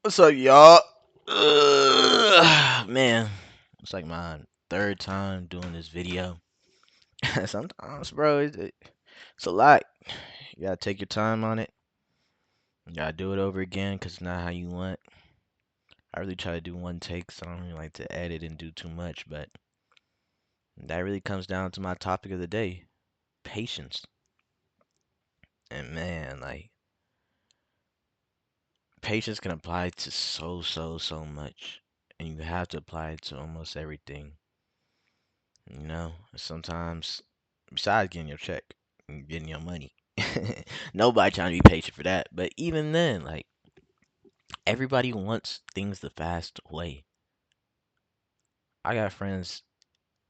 What's up, y'all? Man, it's like my third time doing this video. Sometimes, bro, it's a lot. You gotta take your time on it. You gotta do it over again because it's not how you want. I really try to do one take, so I don't really like to edit and do too much, but that really comes down to my topic of the day, patience. And man, like, patience can apply to so much. And you have to apply it to almost everything. Sometimes besides getting your check and getting your money. Nobody trying to be patient for that. But even then, like everybody wants things the fast way. I got friends,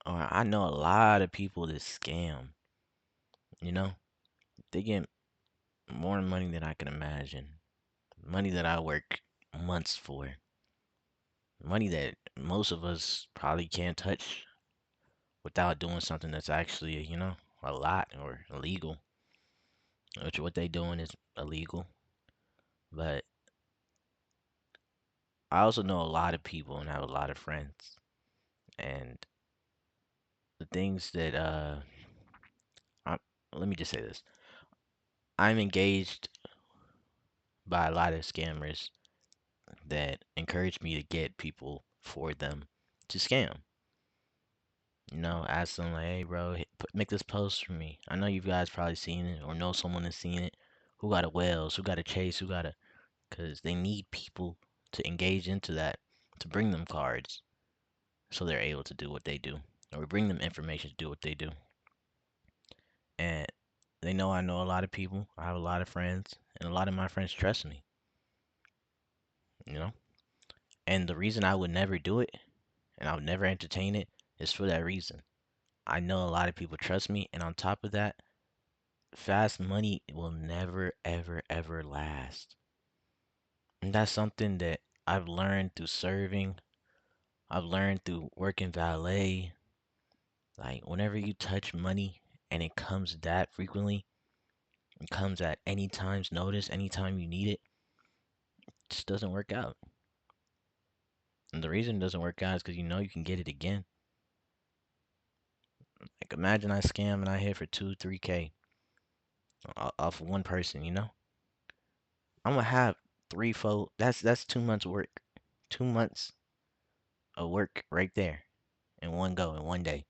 or I know a lot of people that scam. You know, they get more money than I can imagine. Money that I work months for. Money that most of us probably can't touch without doing something that's actually, a lot or illegal. Which what they doing is illegal. But I also know a lot of people and have a lot of friends. And the things that I, let me just say this. I'm engaged by a lot of scammers that encourage me to get people for them to scam. Ask them like, "Hey, bro, make this post for me. I know you guys probably seen it or know someone that's seen it. Who got a Wells? Who got a Chase? Who got a?" Because they need people to engage into that to bring them cards so they're able to do what they do, or bring them information to do what they do. And they know I know a lot of people. I have a lot of friends, and a lot of my friends trust me, you know? And the reason I would never do it and I would never entertain it is for that reason. I know a lot of people trust me, and on top of that, fast money will never, ever, ever last. And that's something that I've learned through serving, I've learned through working valet. Like, whenever you touch money and it comes that frequently, it comes at any time's notice, anytime you need it, just doesn't work out. And the reason it doesn't work out is because you know you can get it again. Like imagine I scam and I hit for 2, 3K off one person. I'm gonna have three, four. That's 2 months work, 2 months of work right there in one go in one day.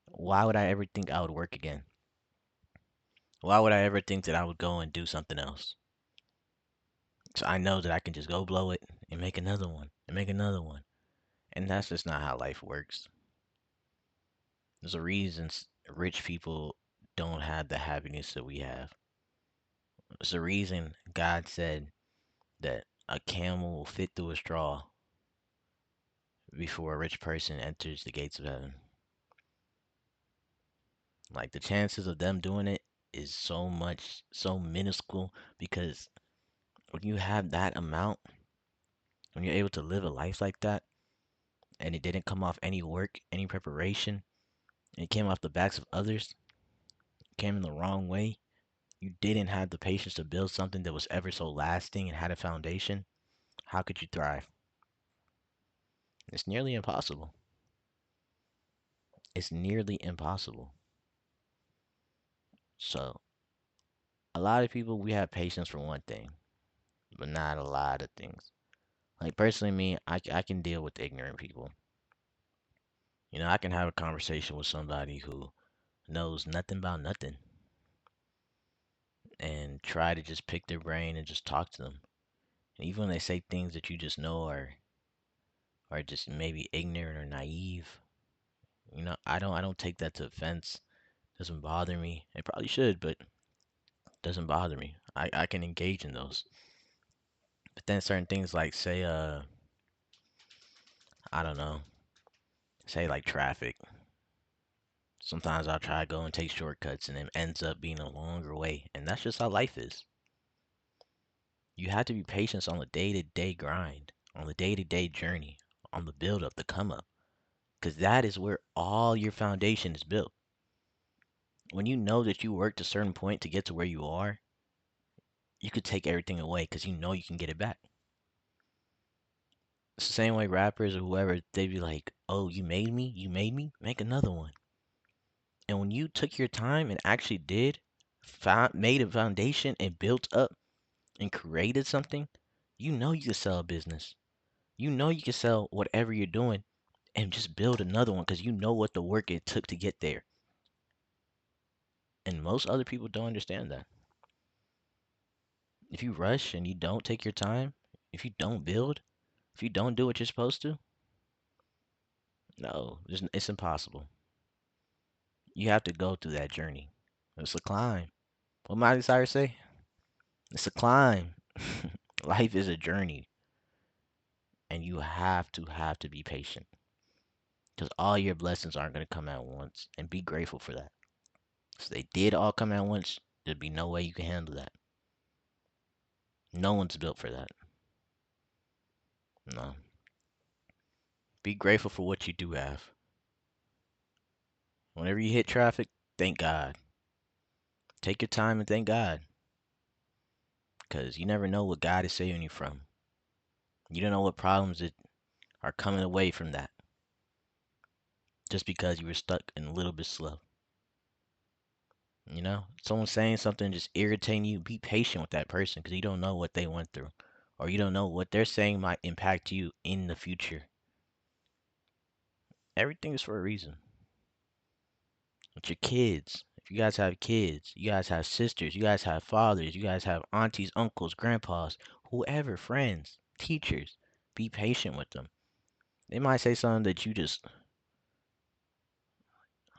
Why would I ever think I would work again? Why would I ever think that I would go and do something else? So I know that I can just go blow it and make another one and make another one. And that's just not how life works. There's a reason rich people don't have the happiness that we have. There's a reason God said that a camel will fit through a straw before a rich person enters the gates of heaven. Like the chances of them doing it is so minuscule because when you have that amount, when you're able to live a life like that, and it didn't come off any work, any preparation, and it came off the backs of others, came in the wrong way, you didn't have the patience to build something that was ever so lasting and had a foundation, how could you thrive? It's nearly impossible. It's nearly impossible. So, a lot of people, we have patience for one thing, but not a lot of things. Like, personally, me, I can deal with ignorant people. I can have a conversation with somebody who knows nothing about nothing and try to just pick their brain and just talk to them. And even when they say things that you just know are just maybe ignorant or naive, I don't take that to offense. Doesn't bother me. It probably should, but doesn't bother me. I can engage in those. But then certain things like say I don't know, say like traffic. Sometimes I'll try to go and take shortcuts and it ends up being a longer way. And that's just how life is. You have to be patient on the day-to-day grind, on the day-to-day journey, on the build up, the come up. Because that is where all your foundation is built. When you know that you worked a certain point to get to where you are, you could take everything away because you know you can get it back. It's the same way rappers or whoever, they be like, "Oh, you made me, make another one." And when you took your time and actually did, found, made a foundation and built up and created something, you know you can sell a business. You know you can sell whatever you're doing and just build another one because you know what the work it took to get there. And most other people don't understand that. If you rush and you don't take your time, if you don't build, if you don't do what you're supposed to, no, it's impossible. You have to go through that journey. It's a climb. What Miley Cyrus say? It's a climb. Life is a journey, and you have to be patient because all your blessings aren't going to come at once, and be grateful for that. So they did all come at once. There'd be no way you can handle that. No one's built for that. No. Be grateful for what you do have. Whenever you hit traffic, thank God. Take your time and thank God, because you never know what God is saving you from. You don't know what problems that are coming away from that just because you were stuck and a little bit slow. Someone saying something just irritating you, be patient with that person because you don't know what they went through, or you don't know what they're saying might impact you in the future. Everything is for a reason. With your kids, if you guys have kids, you guys have sisters, you guys have fathers, you guys have aunties, uncles, grandpas, whoever, friends, teachers, be patient with them. They might say something that you just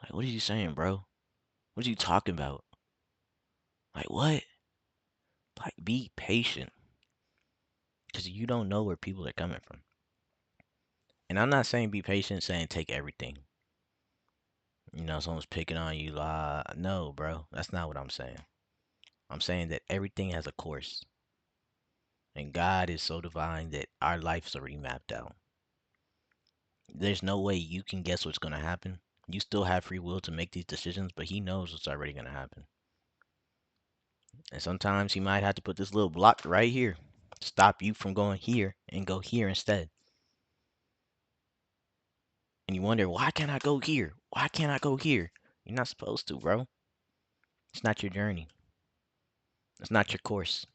like, what are you saying, bro? What are you talking about? Like, what? Like, be patient because you don't know where people are coming from. And I'm not saying be patient, saying take everything. Someone's picking on you. No, bro. That's not what I'm saying. I'm saying that everything has a course. And God is so divine that our lives are already mapped out. There's no way you can guess what's going to happen. You still have free will to make these decisions, but He knows what's already going to happen. And sometimes He might have to put this little block right here to stop you from going here and go here instead. And you wonder, why can't I go here? Why can't I go here? You're not supposed to, bro. It's not your journey. It's not your course.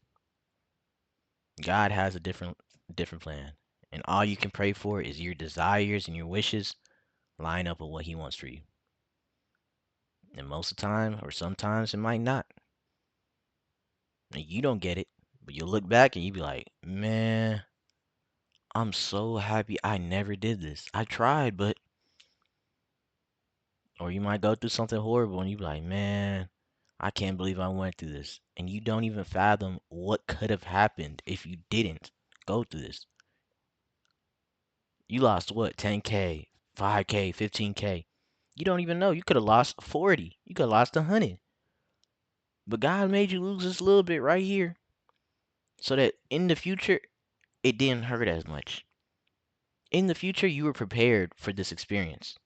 God has a different plan. And all you can pray for is your desires and your wishes line up with what He wants for you. And most of the time, or sometimes, it might not. And you don't get it. But you'll look back and you'll be like, man, I'm so happy I never did this. I tried, but. Or you might go through something horrible and you be like, man, I can't believe I went through this. And you don't even fathom what could have happened if you didn't go through this. You lost what? 10K, 5K, 15K. You don't even know. You could have lost 40. You could have lost 100. But God made you lose this little bit right here so that in the future it didn't hurt as much. In the future you were prepared for this experience.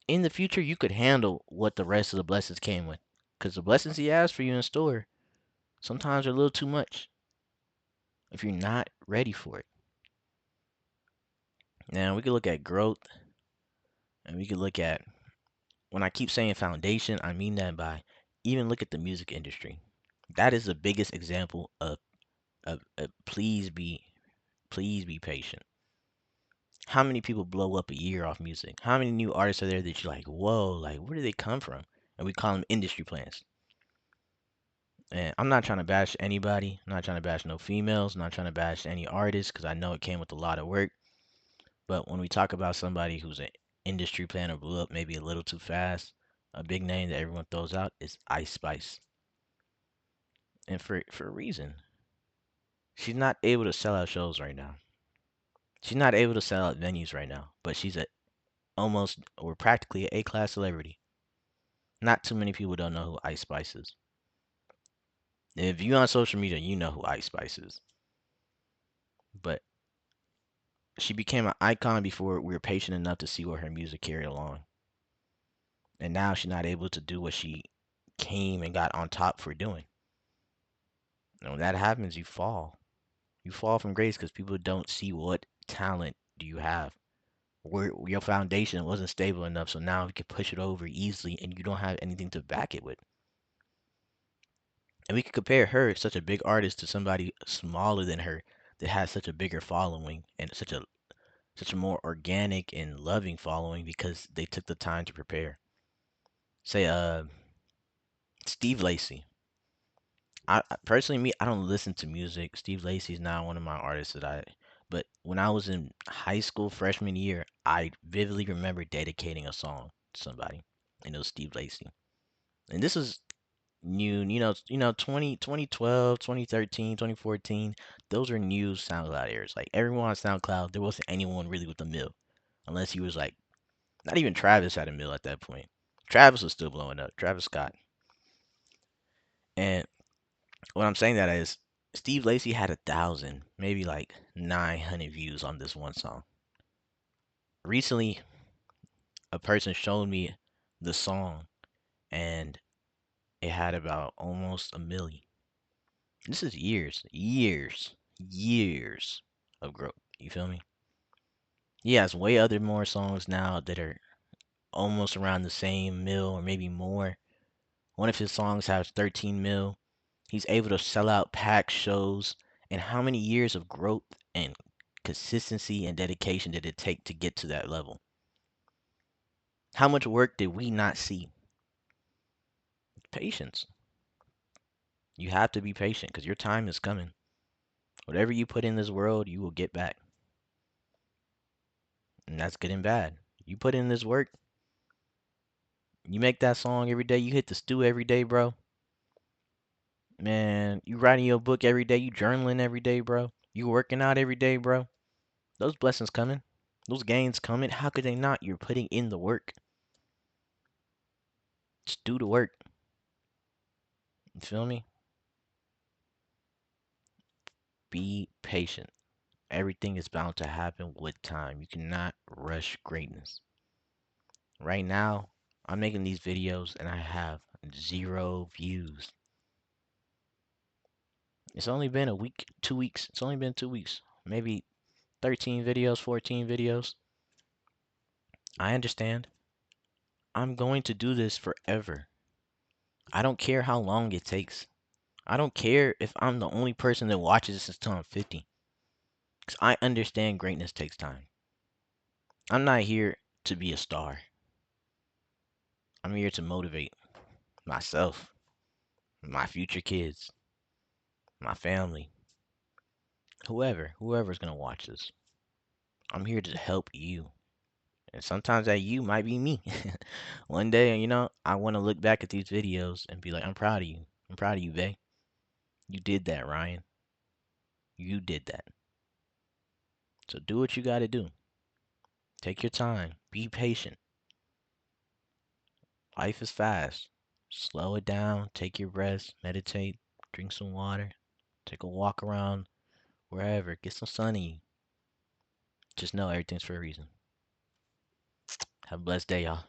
In the future you could handle what the rest of the blessings came with. Because the blessings He has for you in store sometimes are a little too much if you're not ready for it. Now we could look at growth and we could look at, when I keep saying foundation, I mean that by, even look at the music industry. That is the biggest example of please be patient. How many people blow up a year off music? How many new artists are there that you're like, whoa, like where do they come from? And we call them industry plants. And I'm not trying to bash anybody. I'm not trying to bash no females. I'm not trying to bash any artists because I know it came with a lot of work. But when we talk about somebody who's an industry plant or blew up maybe a little too fast, a big name that everyone throws out is Ice Spice. And for a reason. She's not able to sell out shows right now. She's not able to sell out venues right now, but she's a almost or practically a A-class celebrity. Not too many people don't know who Ice Spice is. If you on social media, you know who Ice Spice is. But she became an icon before we were patient enough to see what her music carried along. And now she's not able to do what she came and got on top for doing. And when that happens, you fall. You fall from grace because people don't see what talent do you have. Where your foundation wasn't stable enough, so now you can push it over easily, and you don't have anything to back it with. And we could compare her, such a big artist, to somebody smaller than her that has such a bigger following and such a more organic and loving following because they took the time to prepare. Say, Steve Lacy. Personally, me, I don't listen to music. Steve Lacy's not one of my artists that I. But when I was in high school, freshman year, I vividly remember dedicating a song to somebody, and it was Steve Lacy. And this was new, 2012, 2013, 2014. Those are new SoundCloud eras. Like everyone on SoundCloud, there wasn't anyone really with a mill, unless he was like, not even Travis had a mill at that point. Travis was still blowing up, Travis Scott. And what I'm saying that is, Steve Lacy had 1,000, maybe like 900 views on this one song. Recently, a person showed me the song, and it had about almost a million. This is years of growth. You feel me? He has way other more songs now that are almost around the same mil or maybe more. One of his songs has 13 mil. He's able to sell out packed shows. And how many years of growth and consistency and dedication did it take to get to that level? How much work did we not see? Patience. You have to be patient because your time is coming. Whatever you put in this world, you will get back. And that's good and bad. You put in this work, you make that song every day, you hit the stew every day, bro. Man, you writing your book every day, you journaling every day, bro. You working out every day, bro. Those blessings coming. Those gains coming. How could they not? You're putting in the work. Just do the work. You feel me? Be patient. Everything is bound to happen with time. You cannot rush greatness. Right now, I'm making these videos and I have 0 views. It's only been a week, 2 weeks. It's only been 2 weeks. Maybe 13 videos, 14 videos. I understand. I'm going to do this forever. I don't care how long it takes. I don't care if I'm the only person that watches this until I'm 50. Because I understand greatness takes time. I'm not here to be a star. I'm here to motivate myself, my future kids, my family, whoever's going to watch this. I'm here to help you. And sometimes that you might be me. One day, I want to look back at these videos and be like, I'm proud of you. I'm proud of you, Vay. You did that, Ryan. You did that. So do what you got to do. Take your time. Be patient. Life is fast. Slow it down. Take your breaths. Meditate. Drink some water. Take a walk around wherever. Get some sun in you. Just know everything's for a reason. Have a blessed day, y'all.